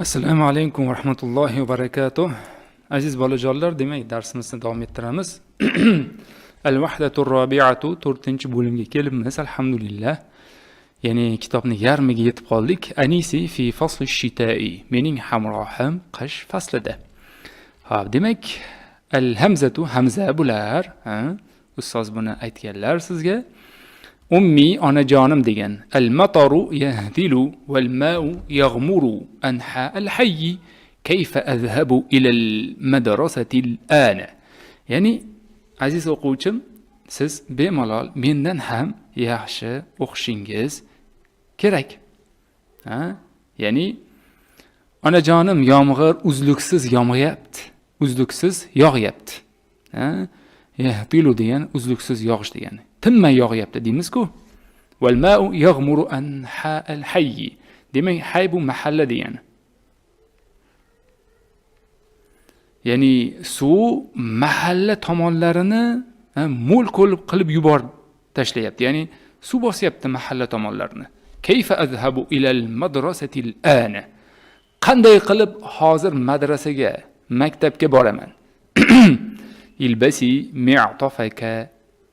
Assalomu alaykum va rahmatullohi va barakatuh. Aziz bolajonlar, demak darsimizni davom ettiramiz. Al-Wahdatur Rabi'atu 4-bo'limga kelibmiz, alhamdulillah. Ya'ni kitobning yarmiga yetib qoldik. Anisi fi fasli shita'i. Mening hamrohim qish faslida. Xo'p, demak, al-hamzatu hamza bular, ustoz buni aytganlar sizga. Ummi onajonim degan. Al-mataru yahdilu wal ma'u yaghmuru anha al-hayy kayfa adhhabu ila al-madrasati al-ana. Ya'ni aziz o'quvchim, siz bemalol mendan ham yaxshi o'qishingiz kerak. Ya'ni onajonim yomg'ir uzluksiz yog'yapti. Uzluksiz yog'yapti. Yahdilu degan uzluksiz yog'ish degani. Tinmay yog'yapti deymiz-ku. Wal ma'u yaghmuru anha al-hayy. Demak, hay bu mahalla degani. Ya'ni suv mahalla tomonlarini mo'l qilib yuborib tashlayapti. Ya'ni suv bosyapti mahalla tomonlarini. Kayfa azhabu ila al-madrasati al-ana. Qanday qilib hozir madrasaga, maktabga boraman? Ilbasi mi'tafaka.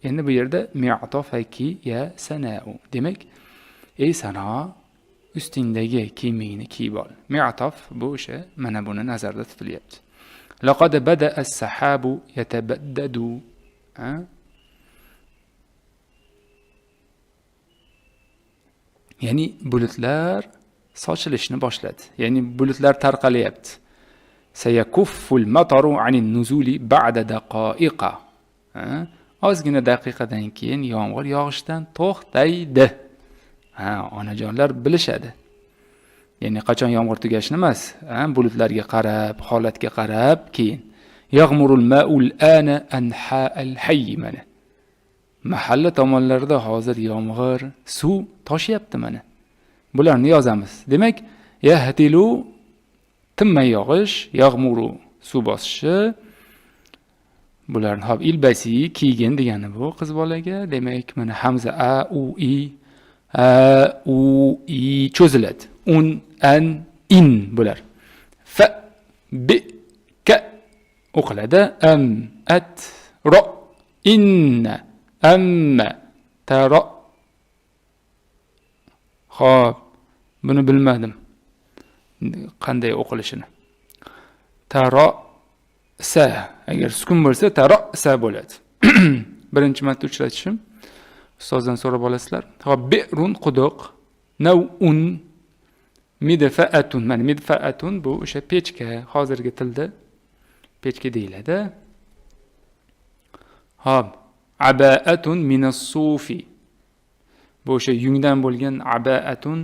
Endi bu yerda mi'tafaki ya sana'u. Demak, ey Sano, ustingdagi kiyimingni kiyib ol. Mi'taf bu o'sha mana buni nazarda tutilyapti. Laqad bada'a as-sahabu yatabaddadu. Ya'ni bulutlar sochilishni boshladi. Ya'ni bulutlar tarqalyapti. Sayakuffu al-mataru 'anil nuzuli ba'da daqa'iqa. Ozgina daqiqadan keyin yomg'ir yog'ishdan to'xtaydi. Onajonlar bilishadi. Ya'ni qachon yomg'ir tugashini emas, bulutlarga qarab, holatga qarab keyin yaghmurul ma'ul ana anha al-hayy mana. Mahalla tomonlarida hozir yomg'ir, suv toshyapti mana. Bularni yozamiz. Demak, yahtilu tinmay yog'ish, yaghmuru suv bosishi. Bularni hop ilbasi kiygan degani bu qiz bolaga. Demak, mana hamza a u i cho'ziladi. Un, an, in bular. Fa, bi, ka o'qiladi. Am, at, ro, inna, amma, tara. Xo'p, buni bilmadim. Qanday o'qilishini. Tara sa, agar sukun bo'lsa tarasa bo'ladi. Birinchi marta uchratishim. Ustozdan so'rab olasizlar. Xo'p, bi'run quduq, naw'un midfa'atun. Mana midfa'atun bu o'sha pechka, hozirgi tilda pechka deyiladi. Xo'p, aba'atun minas-sufi. Bu o'sha yungdan bo'lgan aba'atun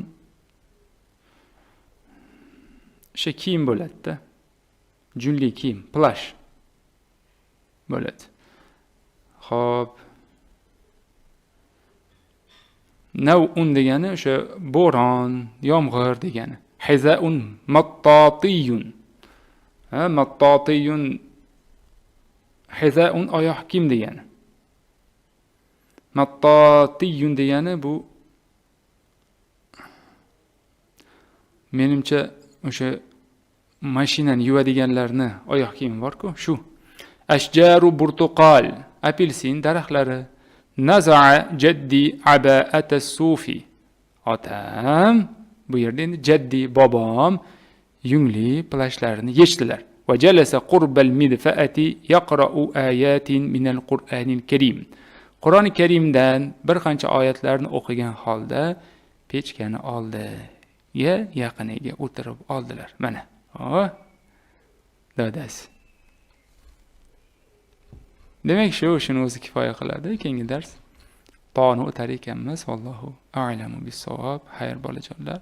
o'sha kiyim bo'ladi-da. Junli kiyim, plash bo'ladi. Xo'p. Naw'un degani o'sha bo'ron, yomg'ir degani. Hiza'un mattatiyun. Mattatiyun hiza'un oyoq kiyim degani. Mattatiyun degani bu menimcha o'sha mashinani yuvadiganlarni oyoq kiyimi bor-ku, shu. Ashjaru burtuqal, apelsin daraxtlari. Naza'a jaddi aba'ata sufi. Otam, bu yerda endi jaddi bobom yungli plashlarini yechdilar. Va jalasa qurbal midfa'ati yaqra'u ayatin minal Qur'anil Karim. Qur'oni Karimdan bir qancha oyatlarni o'qigan holda pechkani oldi. Yaqiniga o'tirib oldilar. Mana. Dadasi. Demak, shuni o'zi kifoya qiladi. Keyingi dars toni o'tar ekanmiz. Vallohu a'lamu bis-savob. Xayr bolajonlar.